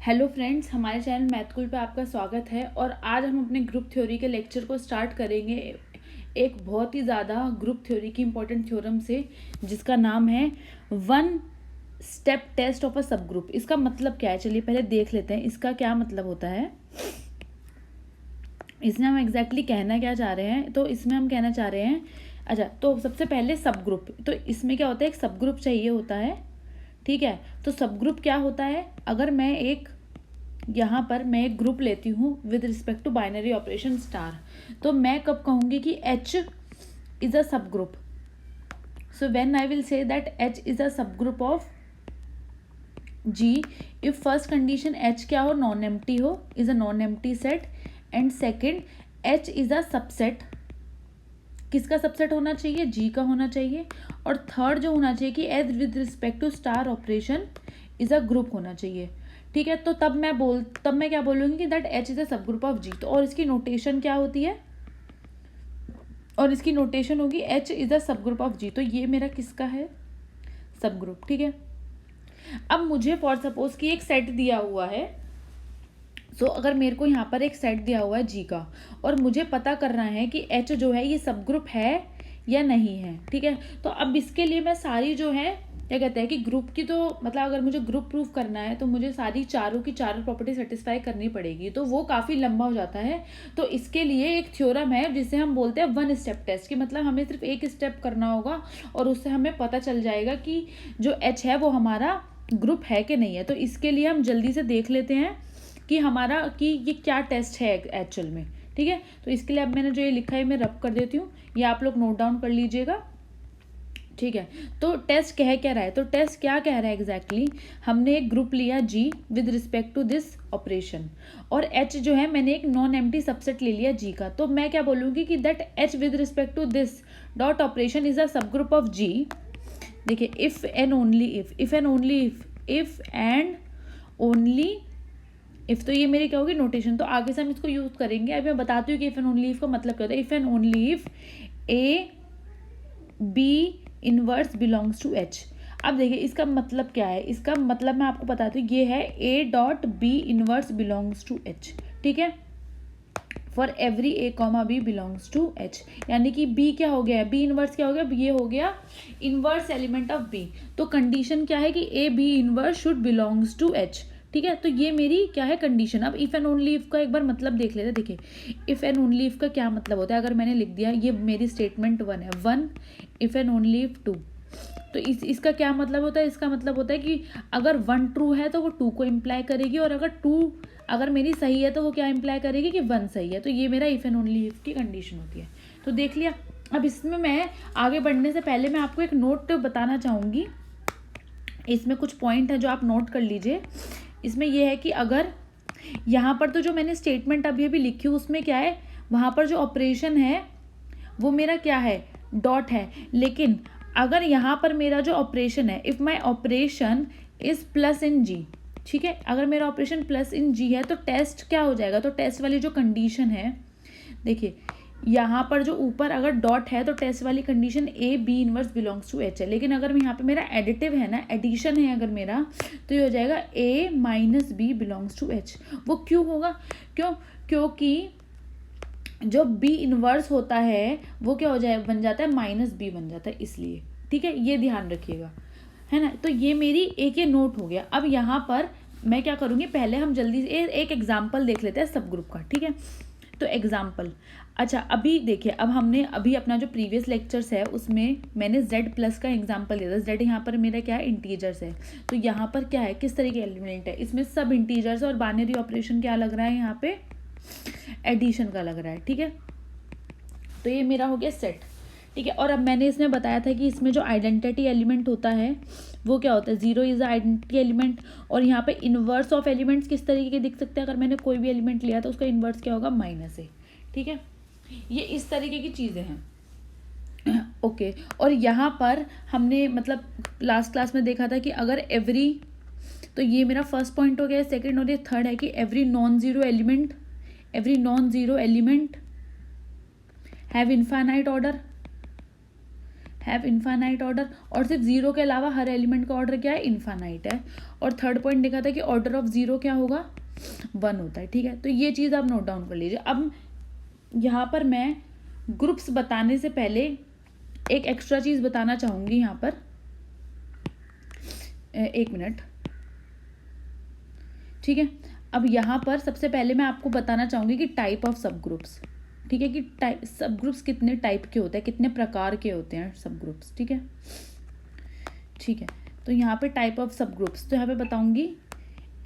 Hello friends, हमारे channel Mathcool पे आपका स्वागत है। और आज हम अपने ग्रुप थ्योरी के लेक्चर को स्टार्ट करेंगे एक बहुत ही ज़्यादा ग्रुप थ्योरी की इम्पोर्टेंट थ्योरम से, जिसका नाम है one step test of a subgroup. इसका मतलब क्या है, चलिए पहले देख लेते हैं इसका क्या मतलब होता है। इसमें हम एग्जैक्टली कहना क्या चाह रहे हैं, तो इसमें हम कहना चाह रहे हैं, अच्छा तो सबसे पहले सब ग्रुप, तो इसमें क्या होता है, एक सब ग्रुप चाहिए होता है, ठीक है। तो सब ग्रुप क्या होता है, अगर मैं एक यहाँ पर मैं एक ग्रुप लेती हूँ with respect to binary operation star, तो मैं कब कहूँगी कि H is a subgroup. So when I will say that H is a subgroup of G if first condition H क्या हो, नॉन एम्प्टी हो, is a non empty set, and second H is a subset. किसका subset होना चाहिए, G का होना चाहिए। और थर्ड जो होना चाहिए कि as with respect to star operation is a group होना चाहिए, ठीक है। तो तब मैं क्या बोलूँगी कि that H is a subgroup of G। तो और इसकी नोटेशन क्या होती है, और इसकी नोटेशन होगी H is a subgroup of G। तो ये मेरा किसका है, सब ग्रुप, ठीक है। अब मुझे फॉर सपोज कि एक सेट दिया हुआ है, सो अगर मेरे को यहाँ पर एक सेट दिया हुआ है G का, और मुझे पता करना है कि H जो है ये सब ग्रुप है या नहीं है, ठीक है। तो अब इसके लिए मैं सारी जो है क्या कहते हैं कि ग्रुप की, तो मतलब अगर मुझे ग्रुप प्रूफ करना है तो मुझे सारी चारों की चारों प्रॉपर्टी सेटिस्फाई करनी पड़ेगी, तो वो काफ़ी लंबा हो जाता है। तो इसके लिए एक थ्योरम है जिसे हम बोलते हैं वन स्टेप टेस्ट, कि मतलब हमें सिर्फ एक स्टेप करना होगा और उससे हमें पता चल जाएगा कि जो H है वो हमारा ग्रुप है कि नहीं है। तो इसके लिए हम जल्दी से देख लेते हैं कि हमारा कि ये क्या टेस्ट है एक्चुअल में, ठीक है। तो इसके लिए अब मैंने जो ये लिखा है मैं रब कर देती हूँ, ये आप लोग नोट डाउन कर लीजिएगा, ठीक है। तो टेस्ट कह क्या रहा है, तो टेस्ट क्या कह रहा है एग्जैक्टली, हमने एक ग्रुप लिया G with respect to this operation, और H जो है मैंने एक नॉन एम्प्टी सबसेट ले लिया G का। तो मैं क्या बोलूँगी कि that H with respect to this dot operation is a subgroup of G। देखिए if and only if and only if and only if, तो ये मेरी क्या होगी नोटेशन। तो आगे से हम इसको यूज करेंगे। अभी मैं बताती हूँ कि इफ एंड ओनली इफ का मतलब क्या होता है। If and only if A B inverse belongs to H। अब देखिए इसका मतलब क्या है, इसका मतलब मैं आपको बताती हूँ, ये है A dot B inverse belongs to H, ठीक है। For every A comma B belongs to H, यानी कि B क्या हो गया है, B इनवर्स क्या हो गया, ये हो गया इनवर्स एलिमेंट ऑफ B। तो कंडीशन क्या है कि A B inverse should belongs to H, ठीक है। तो ये मेरी क्या है कंडीशन। अब इफ एंड ओनली इफ का एक बार मतलब देख लेते हैं। देखिए इफ एंड ओनली इफ का क्या मतलब होता है, अगर मैंने लिख दिया ये मेरी स्टेटमेंट वन है, one if and only if two, तो इसका क्या मतलब होता है, इसका मतलब होता है कि अगर वन ट्रू है तो वो टू को इम्प्लाई करेगी, और अगर टू अगर मेरी सही है तो वो क्या इम्प्लाई करेगी कि वन सही है। तो ये मेरा इफ एंड ओनली इफ की कंडीशन होती है। तो देख लिया। अब इसमें मैं आगे बढ़ने से पहले मैं आपको एक नोट बताना चाहूँगी, इसमें कुछ पॉइंट है जो आप नोट कर लीजिए। इसमें यह है कि अगर यहाँ पर तो जो मैंने स्टेटमेंट अभी अभी लिखी उसमें क्या है, वहाँ पर जो ऑपरेशन है वो मेरा क्या है, डॉट है। लेकिन अगर यहाँ पर मेरा जो ऑपरेशन है, if my operation is plus in G, ठीक है, अगर मेरा ऑपरेशन प्लस इन G है तो टेस्ट क्या हो जाएगा, तो टेस्ट वाली जो कंडीशन है, देखिए यहाँ पर जो ऊपर अगर डॉट है तो टेस्ट वाली condition A B inverse belongs to H है। लेकिन अगर यहाँ पे मेरा एडिटिव है ना, एडिशन है अगर मेरा, तो ये हो जाएगा A minus B belongs to H। वो क्यों होगा, क्योंकि जो B इनवर्स होता है वो क्या हो जाए, बन जाता है माइनस B बन जाता है, इसलिए, ठीक है, ये ध्यान रखिएगा, है ना। तो ये मेरी एक ये नोट हो गया। अब यहाँ पर मैं क्या करूँगी, पहले हम जल्दी से एक एग्जाम्पल देख लेते हैं सब ग्रुप का, ठीक है। तो एग्जाम्पल, अच्छा अभी देखिए, अब हमने अभी अपना जो प्रीवियस लेक्चर्स है उसमें मैंने Z प्लस का एग्जाम्पल दिया था। Z यहाँ पर मेरा क्या है, इंटीजर्स है। तो यहाँ पर क्या है, किस तरह के एलिमेंट है, इसमें सब इंटीजर्स और बाइनरी ऑपरेशन क्या लग रहा है, यहाँ पे एडिशन का लग रहा है, ठीक है। तो ये मेरा हो गया सेट, ठीक है। और अब मैंने इसमें बताया था कि इसमें जो आइडेंटिटी एलिमेंट होता है वो क्या होता है, जीरो इज आइडेंटिटी एलिमेंट। और यहाँ पे इनवर्स ऑफ एलिमेंट्स किस तरीके के दिख सकते हैं, अगर मैंने कोई भी एलिमेंट लिया तो उसका इनवर्स क्या होगा, माइनस है, ठीक है। ये इस तरीके की चीज़ें हैं, ओके। और यहाँ पर हमने मतलब लास्ट क्लास में देखा था कि अगर एवरी, तो ये मेरा फर्स्ट पॉइंट हो गया, सेकेंड और ये थर्ड है कि every non zero element have infinite order, और सिर्फ जीरो के अलावा हर एलिमेंट का ऑर्डर क्या है, इनफाइनाइट है। और थर्ड पॉइंट देखा था कि ऑर्डर ऑफ 0 क्या होगा, 1 होता है। ठीक है, तो ये चीज़ आप नोट डाउन कर लीजिए। अब यहाँ पर मैं ग्रुप्स बताने से पहले एक एक्स्ट्रा चीज़ बताना चाहूँगी यहाँ पर, एक मिनट। ठीक है, अब यहाँ पर सबसे पहले मैं आपको बताना चाहूँगी कि टाइप ऑफ सब ग्रुप्स। ठीक है, कि सब ग्रुप्स कितने टाइप के होते हैं, कितने प्रकार के होते हैं सब ग्रुप्स। ठीक है, ठीक है, तो यहाँ पे टाइप ऑफ सब ग्रुप्स तो यहाँ पे बताऊँगी।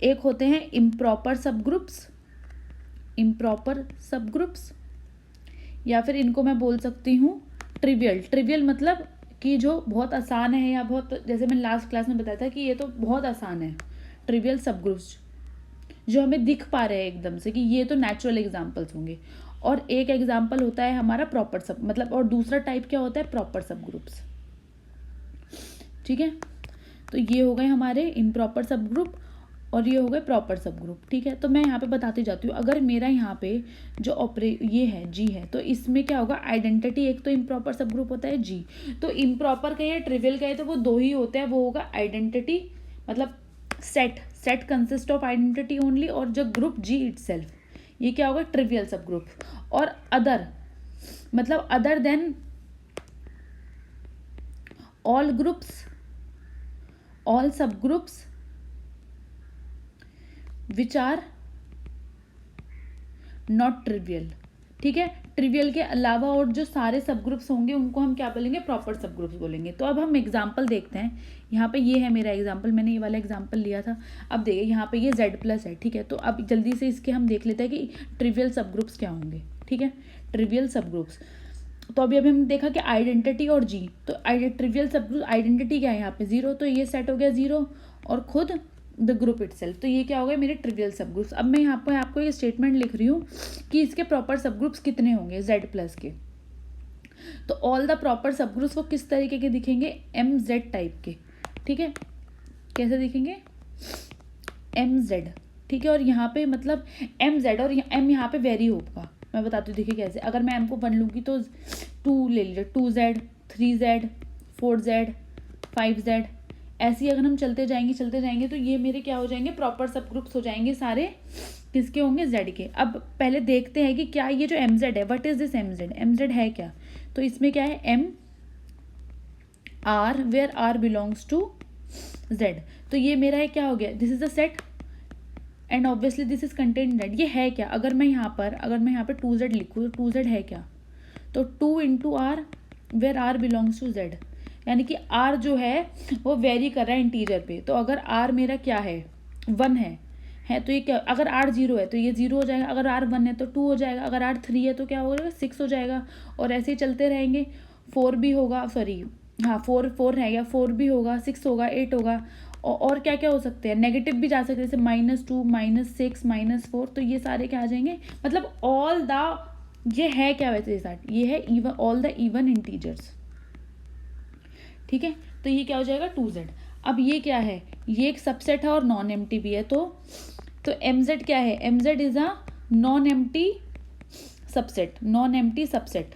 एक होते हैं इम्प्रॉपर सब ग्रुप्स, इम्प्रॉपर सब ग्रुप्स, या फिर इनको मैं बोल सकती हूँ ट्रिवियल। ट्रिवियल मतलब कि जो बहुत आसान है, या बहुत, जैसे मैंने लास्ट क्लास में बताया था कि ये तो बहुत आसान है। ट्रिवियल सब ग्रुप्स जो हमें दिख पा रहे हैं एकदम से कि ये तो नेचुरल एग्जाम्पल्स होंगे। और एक एग्जाम्पल होता है हमारा प्रॉपर सब, मतलब, और दूसरा टाइप क्या होता है, प्रॉपर सब ग्रुप्स। ठीक है, तो ये हो गए हमारे इम्प्रॉपर सब ग्रुप और ये हो गए प्रॉपर सब ग्रुप। ठीक है, तो मैं यहाँ पे बताती जाती हूँ। अगर मेरा यहाँ पे जो ये है जी है, तो इसमें क्या होगा, आइडेंटिटी। एक तो इम्प्रॉपर सब ग्रुप होता है जी, तो इम्प्रॉपर का या ट्रिवियल का है तो वो दो ही होते हैं। वो होगा आइडेंटिटी, मतलब set consist of identity only, और जो ग्रुप जी इटसेल्फ, ये क्या होगा, ट्रिवियल सब ग्रुप। और अदर मतलब other than all groups, all subgroups which are not trivial. ठीक है, ट्रिवियल के अलावा और जो सारे सब ग्रुप्स होंगे उनको हम क्या बोलेंगे, प्रॉपर सब ग्रुप्स बोलेंगे। तो अब हम एग्जाम्पल देखते हैं। यहाँ पे ये है मेरा एग्जाम्पल, मैंने ये वाला एग्जाम्पल लिया था। अब देखिए यहाँ पे ये Z+ है। ठीक है, तो अब जल्दी से इसके हम देख लेते हैं कि ट्रिवियल सब ग्रुप्स क्या होंगे। ठीक है, ट्रिवियल सब ग्रुप्स, तो अभी हमने देखा कि आइडेंटिटी और जी, तो ट्रिवियल सब ग्रुप आइडेंटिटी क्या है यहाँ पे 0, तो ये सेट हो गया 0, और खुद द ग्रुप इटसेल्फ, तो ये क्या हो गया, मेरे ट्रिवियल सब ग्रुप्स। अब मैं यहाँ पर आपको ये स्टेटमेंट लिख रही हूँ कि इसके प्रॉपर सब ग्रुप्स कितने होंगे Z+ के। तो ऑल द प्रॉपर सब ग्रुप्स वो किस तरीके के दिखेंगे, MZ टाइप के। ठीक है, कैसे दिखेंगे, MZ। ठीक है, और यहाँ पे मतलब MZ और M यहाँ पे वेरी होगा। मैं बताती हूँ, देखिए कैसे। अगर मैं M को 1 लूँगी तो 2 ले लीजिए, 2Z, 3Z, 4Z, 5Z, ऐसे ही अगर हम चलते जाएंगे तो ये मेरे क्या हो जाएंगे, प्रॉपर सब ग्रुप्स हो जाएंगे सारे। किसके होंगे, Z के। अब पहले देखते हैं कि क्या ये जो MZ है, what is this MZ, MZ है क्या। तो इसमें क्या है, M R, where R belongs to Z। तो ये मेरा है, क्या हो गया, this is a set and obviously this is content Z। ये है क्या, अगर मैं यहाँ पर 2Z लिखूँ तो 2Z है क्या, तो 2 × R where R belongs to Z, यानी कि R जो है वो वेरी कर रहा है इंटीजर पे। तो अगर R मेरा क्या है, 1 है तो ये क्या, अगर R 0 है तो ये 0 हो जाएगा, अगर R 1 है तो 2 हो जाएगा, अगर R 3 है तो क्या हो जाएगा, 6 हो जाएगा, और ऐसे ही चलते रहेंगे। 4 भी होगा, सॉरी हाँ 4 रहेगा, 4 भी होगा, 6 होगा, 8 होगा, और क्या क्या हो सकते हैं, नेगेटिव भी जा सकते हैं, जैसे -2, -6, -4, तो ये सारे क्या आ जाएंगे, मतलब ऑल द, ये है क्या वैसे स्टार्ट, ये है even, all the even integers. ठीक है, तो ये क्या हो जाएगा 2Z। अब ये क्या है, ये एक सबसेट है और नॉन एम्प्टी भी है। तो MZ क्या है, MZ is a non empty subset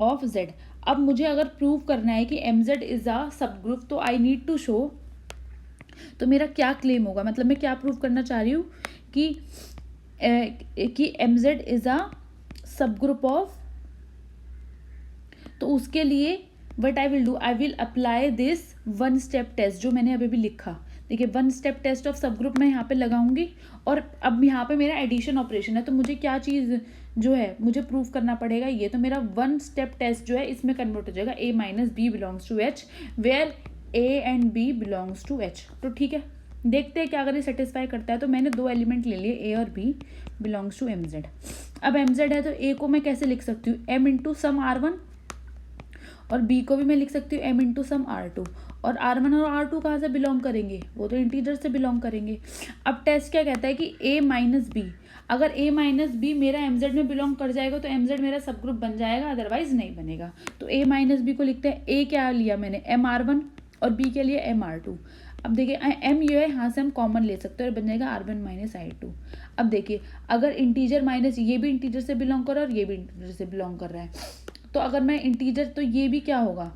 of Z। अब मुझे अगर प्रूव करना है कि MZ इज अ सब ग्रुप, तो आई नीड टू शो, तो मेरा क्या क्लेम होगा, मतलब मैं क्या प्रूव करना चाह रही हूँ कि MZ is a subgroup of, तो उसके लिए what I will do, I will apply this 1 step test जो मैंने अभी भी लिखा। देखिए 1 step test of subgroup मैं यहाँ पे लगाऊंगी, और अब यहाँ पे मेरा एडिशन ऑपरेशन है, तो मुझे क्या चीज़ जो है मुझे प्रूव करना पड़ेगा, ये तो मेरा 1 स्टेप टेस्ट जो है इसमें कन्वर्ट हो जाएगा, A - B belongs to H, where A and B belongs to H। तो ठीक है, देखते हैं कि अगर ये सेटिस्फाई करता है। तो मैंने 2 एलिमेंट ले लिए, A और B बिलोंग्स टू MZ। अब MZ है तो A को मैं कैसे लिख सकती हूँ, M × सम R1, और B को भी मैं लिख सकती हूँ M × सम R2। और R1 और R2 कहाँ से बिलोंग करेंगे, वो तो इंटीजर से बिलोंग करेंगे। अब टेस्ट क्या कहता है कि A - B, अगर A - B मेरा MZ में बिलोंग कर जाएगा तो MZ मेरा सब ग्रुप बन जाएगा, अदरवाइज नहीं बनेगा। तो A - B को लिखते हैं, A क्या लिया मैंने, MR1, और B के लिए MR2। अब देखिए M ये है, यहाँ से हम कॉमन ले सकते हैं और बन जाएगा R1 - I2। अब देखिए अगर इंटीजर माइनस, ये भी इंटीजर से बिलोंग कर रहा है और ये भी इंटीजर से बिलोंग कर रहा है, तो अगर मैं इंटीजर, तो ये भी क्या होगा,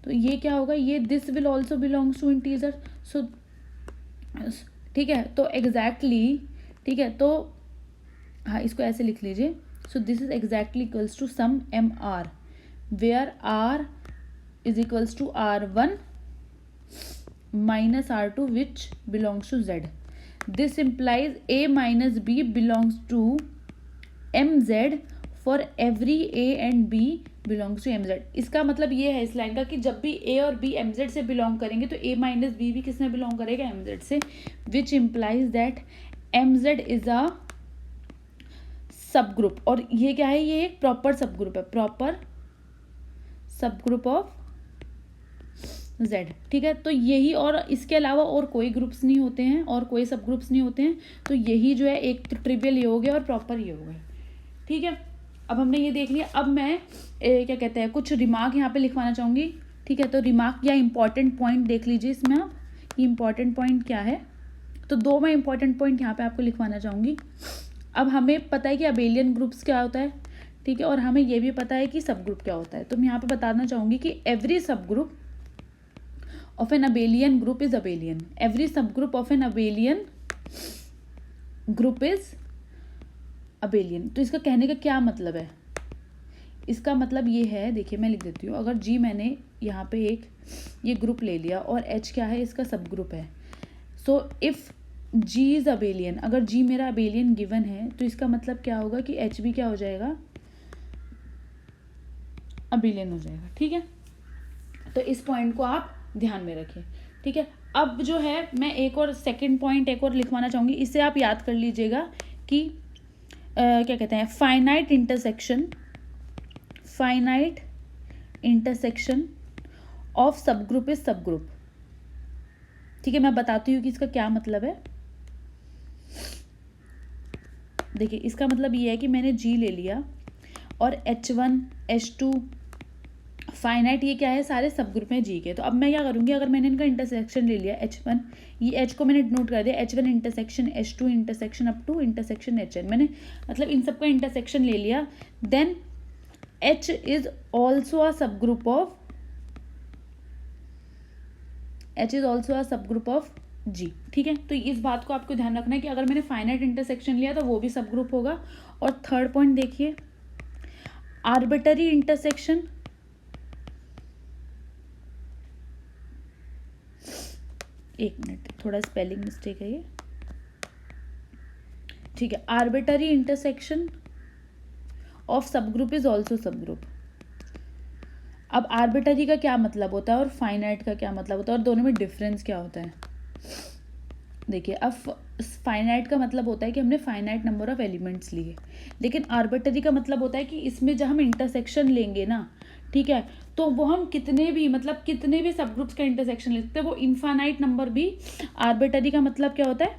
तो ये क्या होगा, ये this will also belongs to integer. So ठीक है, तो एग्जैक्टली, ठीक है, तो हाँ इसको ऐसे लिख लीजिए, so this is exactly equals to some M R where R is equals to R1 minus R2 which belongs to Z. This implies A minus B belongs to MZ for every A and B belongs to MZ. इसका मतलब ये है इस line का कि जब भी A और B MZ से बिलोंग करेंगे तो A माइनस B भी किस में बिलोंग करेगा, MZ से, which implies that MZ is a सब ग्रुप. और ये क्या है, ये एक प्रॉपर सब ग्रुप है, प्रॉपर सब ग्रुप ऑफ Z. ठीक है, तो यही, और इसके अलावा और कोई ग्रुप्स नहीं होते हैं और कोई सब ग्रुप्स नहीं होते हैं. तो यही जो है एक ट्रिवियल ये हो गया और प्रॉपर ये हो गया. ठीक है, अब हमने ये देख लिया. अब मैं क्या कहते हैं कुछ रिमार्क यहाँ पे लिखवाना चाहूँगी. ठीक है, तो रिमार्क या इंपॉर्टेंट पॉइंट देख लीजिए इसमें आप, ये इंपॉर्टेंट पॉइंट क्या है. तो दो मैं इंपॉर्टेंट पॉइंट यहाँ पे आपको लिखवाना चाहूँगी. अब हमें पता है कि अबेलियन ग्रुप्स क्या होता है, ठीक है, और हमें ये भी पता है कि सब ग्रुप क्या होता है. तो मैं यहाँ पे बताना चाहूँगी कि एवरी सब group of an abelian group is abelian. Every subgroup of an abelian group is abelian. तो इसका कहने का क्या मतलब है, इसका मतलब ये है, देखिए मैं लिख देती हूँ. अगर G मैंने यहाँ पे एक ये ग्रुप ले लिया और H क्या है, इसका सब ग्रुप है. So if G is abelian, अगर G मेरा abelian गिवन है तो इसका मतलब क्या होगा कि H भी क्या हो जाएगा, abelian हो जाएगा. ठीक है, तो इस पॉइंट को आप ध्यान में रखें. ठीक है, अब जो है मैं एक और सेकंड पॉइंट एक और लिखवाना चाहूँगी. इससे आप याद कर लीजिएगा कि क्या कहते हैं, फाइनाइट इंटरसेक्शन ऑफ सब ग्रुप इज सब ग्रुप. ठीक है, मैं बताती हूँ कि इसका क्या मतलब है. देखिए इसका मतलब ये है कि मैंने G ले लिया और H1 H2 फाइनाइट, ये क्या है, सारे सब ग्रुप में G के. तो अब मैं क्या करूँगी, अगर मैंने इनका इंटरसेक्शन ले लिया H1, ये H को मैंने नोट कर दिया, H1 intersection H2 intersection up to intersection HN, मैंने मतलब इन सब का इंटरसेक्शन ले लिया. Then H is also a subgroup of G. ठीक है, तो इस बात को आपको ध्यान रखना है कि अगर मैंने फाइनाइट इंटरसेक्शन लिया तो वो भी सब ग्रुप होगा. और थर्ड पॉइंट देखिए, आर्बिटरी इंटरसेक्शन, एक मिनट थोड़ा स्पेलिंग मिस्टेक है ये. ठीक है, आर्बिटरी इंटरसेक्शन ऑफ सब ग्रुप इज ऑल्सो सब ग्रुप. अब आर्बिटरी का क्या मतलब होता है और फाइनाइट का क्या मतलब होता है और दोनों में डिफरेंस क्या होता है. देखिए, अब फाइनाइट का मतलब होता है कि हमने फाइनाइट नंबर ऑफ एलिमेंट्स लिए, लेकिन आर्बिटरी का मतलब होता है कि इसमें जब हम इंटरसेक्शन लेंगे ना, ठीक है, तो वो हम कितने भी सब ग्रुप्स का इंटरसेक्शन ले सकते हैं, वो इनफाइनाइट नंबर भी. आर्बिटरी का मतलब क्या होता है,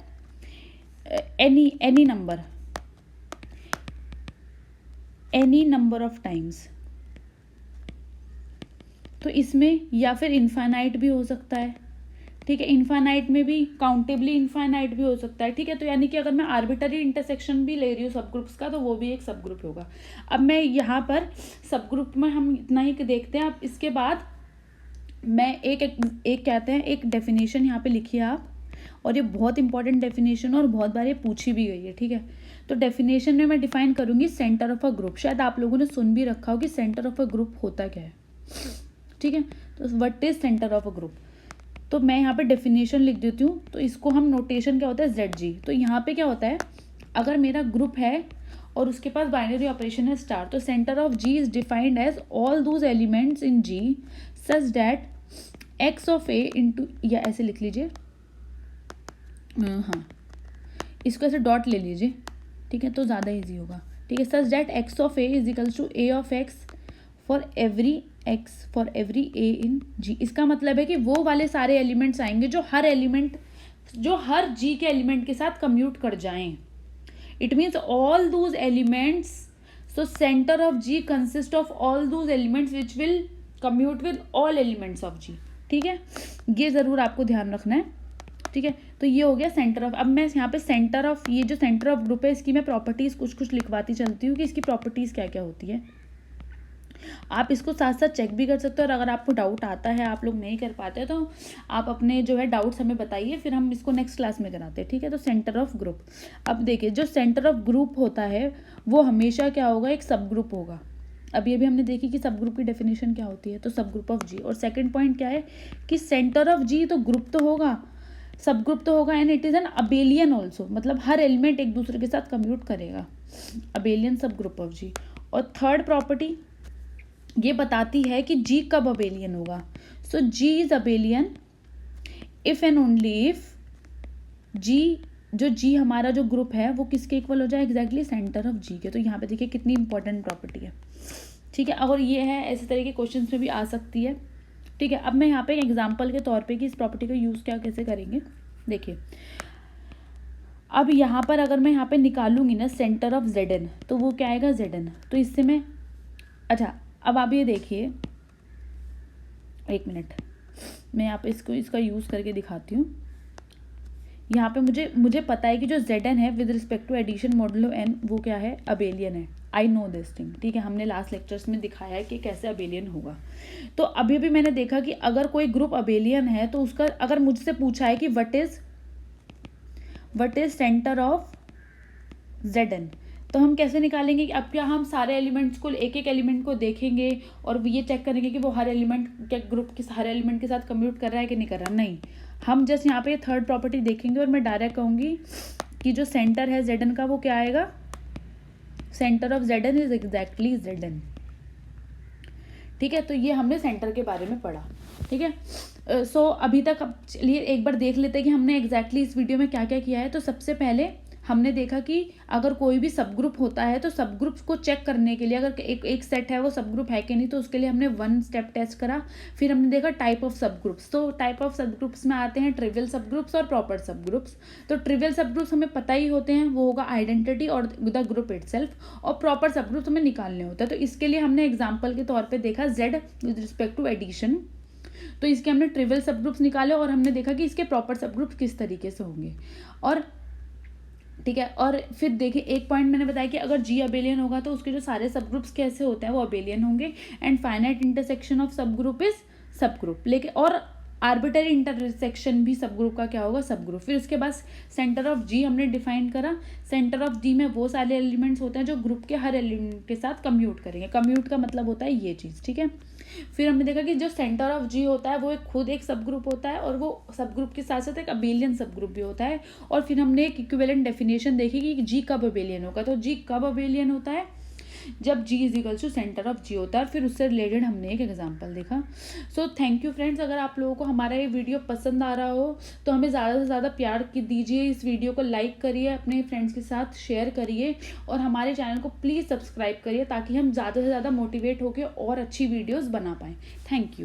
एनी नंबर ऑफ टाइम्स. तो इसमें या फिर इनफाइनाइट भी हो सकता है. ठीक है, इनफाइनाइट में भी काउंटेबली इनफाइनाइट भी हो सकता है. ठीक है, तो यानी कि अगर मैं आर्बिटरी इंटरसेक्शन भी ले रही हूँ सब ग्रुप्स का तो वो भी एक सब ग्रुप होगा. अब मैं यहाँ पर सब ग्रुप में हम इतना ही देखते हैं. अब इसके बाद मैं एक कहते हैं एक डेफिनेशन यहाँ पे लिखिए आप, और ये बहुत इंपॉर्टेंट डेफिनेशन और बहुत बार ये पूछी भी गई है. ठीक है, तो डेफिनेशन में मैं डिफाइन करूँगी सेंटर ऑफ अ ग्रुप. शायद आप लोगों ने सुन भी रखा हो कि सेंटर ऑफ अ ग्रुप होता क्या है. ठीक है, तो what is center of a group. तो मैं यहाँ पे डेफिनेशन लिख देती हूँ. तो इसको हम नोटेशन क्या होता है, ZG. तो यहाँ पे क्या होता है, अगर मेरा ग्रुप है और उसके पास बाइनरी ऑपरेशन है स्टार, तो center of G is defined as all those elements in G such that X of A into, या ऐसे लिख लीजिए, हाँ इसको ऐसे डॉट ले लीजिए. ठीक है, तो ज़्यादा ईजी होगा. ठीक है, such that X of A is equals to A of X for every A in G. इसका मतलब है कि वो वाले सारे एलिमेंट्स आएंगे जो हर G के एलिमेंट के साथ कम्यूट कर जाएं. It means all those elements. So centre of G consist of all those elements which will commute with all elements of G. ठीक है, ये ज़रूर आपको ध्यान रखना है. ठीक है, तो ये हो गया सेंटर ऑफ. अब मैं यहाँ पे सेंटर ऑफ, ये जो सेंटर ऑफ ग्रुप है इसकी मैं प्रॉपर्टीज़ कुछ लिखवाती चलती हूँ कि इसकी प्रॉपर्टीज़ क्या क्या होती है. आप इसको साथ साथ चेक भी कर सकते हो, और अगर आपको डाउट आता है, आप लोग नहीं कर पाते, तो आप अपने जो है डाउट्स हमें बताइए, फिर हम इसको नेक्स्ट क्लास में कराते हैं, ठीक है। तो सेंटर ऑफ ग्रुप, अब देखिए जो सेंटर ऑफ ग्रुप होता है वो हमेशा क्या होगा, एक सब ग्रुप होगा। अभी अभी हमने देखी कि सब ग्रुप की डेफिनेशन क्या होती है, तो सब ग्रुप ऑफ जी। और सेकंड पॉइंट क्या है कि सेंटर ऑफ जी, तो ग्रुप तो होगा, सब ग्रुप तो होगा, and it is an abelian also, मतलब हर एलिमेंट एक दूसरे के साथ कम्यूट करेगा, अबेलियन सब ग्रुप ऑफ जी। और थर्ड प्रॉपर्टी ये बताती है कि जी कब अबेलियन होगा। So G is abelian if and only if G, जो जी हमारा जो ग्रुप है वो किसके इक्वल हो जाए, एग्जैक्टली सेंटर ऑफ जी के। तो यहाँ पे देखिए कितनी इंपॉर्टेंट प्रॉपर्टी है, ठीक है। अगर ये है, ऐसे तरह के क्वेश्चन में भी आ सकती है, ठीक है। अब मैं यहाँ पे एक एग्जाम्पल के तौर पे कि इस प्रॉपर्टी को यूज़ क्या कैसे करेंगे, देखिए। अब यहाँ पर अगर मैं यहाँ पे निकालूंगी ना सेंटर ऑफ जेड एन, तो वो क्या आएगा, जेड एन। तो इससे मैं, अच्छा अब आप ये देखिए, एक मिनट, मैं यहाँ पे इसका यूज़ करके दिखाती हूँ। यहाँ पे मुझे पता है कि जो जेड एन है with respect to addition modulo N, वो क्या है, अबेलियन है। आई नो दिस थिंग, ठीक है। हमने लास्ट लेक्चर्स में दिखाया है कि कैसे अबेलियन होगा। तो अभी भी मैंने देखा कि अगर कोई ग्रुप अबेलियन है, तो उसका अगर मुझसे पूछा है कि what is center of Z N, तो हम कैसे निकालेंगे कि अब क्या हम सारे एलिमेंट्स को, एक एक एलिमेंट को देखेंगे और ये चेक करेंगे कि वो हर एलिमेंट के ग्रुप के हर एलिमेंट के साथ कम्यूट कर रहा है कि नहीं कर रहा, नहीं। हम जस्ट यहाँ पे थर्ड प्रॉपर्टी देखेंगे और मैं डायरेक्ट कहूँगी कि जो सेंटर है जेड एन का वो क्या आएगा, center of Z N is exactly Z N, ठीक है। तो ये हमने सेंटर के बारे में पढ़ा, ठीक है। सो अभी तक, अब चलिए एक बार देख लेते हैं कि हमने एग्जैक्टली इस वीडियो में क्या क्या किया है। तो सबसे पहले हमने देखा कि अगर कोई भी सब ग्रुप होता है, तो सब ग्रुप्स को चेक करने के लिए, अगर एक सेट है वो सब ग्रुप है कि नहीं, तो उसके लिए हमने वन स्टेप टेस्ट करा। फिर हमने देखा टाइप ऑफ सब ग्रुप्स। तो टाइप ऑफ सब ग्रुप्स में आते हैं ट्रिवियल सब ग्रुप्स और प्रॉपर सब ग्रुप्स। तो ट्रिवियल सब ग्रुप्स हमें पता ही होते हैं, वो होगा आइडेंटिटी और द ग्रुप इटसेल्फ, और प्रॉपर सब ग्रुप्स हमें निकालने होते हैं। तो इसके लिए हमने एग्जाम्पल के तौर पर देखा Z with respect to addition, तो इसके हमने ट्रिवियल सब ग्रुप्स निकाले और हमने देखा कि इसके प्रॉपर सब ग्रुप्स किस तरीके से होंगे, और ठीक है। और फिर देखिए एक पॉइंट मैंने बताया कि अगर जी अबेलियन होगा तो उसके जो सारे सब ग्रुप्स कैसे होते हैं, वो अबेलियन होंगे। एंड फाइनाइट इंटरसेक्शन ऑफ सब ग्रुप इज सब ग्रुप, लेकिन और आर्बिटरी इंटरसेक्शन भी सब ग्रुप का क्या होगा, सब ग्रुप। फिर उसके बाद सेंटर ऑफ जी हमने डिफाइन करा। सेंटर ऑफ जी में वो सारे एलिमेंट्स होते हैं जो ग्रुप के हर एलिमेंट के साथ कम्यूट करेंगे। कम्यूट का मतलब होता है ये चीज़, ठीक है। फिर हमने देखा कि जो सेंटर ऑफ जी होता है वो खुद एक सब ग्रुप होता है, और वो सब ग्रुप के साथ साथ एक अबेलियन सब ग्रुप भी होता है। और फिर हमने एक इक्विवेलेंट डेफिनेशन देखी कि जी कब अबेलियन होगा। तो जी कब अबेलियन होता है, जब G is equal to centre of G होता है। फिर उससे रिलेटेड हमने एक एग्जांपल देखा। So thank you friends. अगर आप लोगों को हमारा ये वीडियो पसंद आ रहा हो तो हमें ज़्यादा से ज़्यादा प्यार दीजिए, इस वीडियो को लाइक करिए, अपने फ्रेंड्स के साथ शेयर करिए, और हमारे चैनल को प्लीज़ सब्सक्राइब करिए, ताकि हम ज़्यादा से ज़्यादा मोटिवेट होकर और अच्छी वीडियोज़ बना पाएँ। Thank you.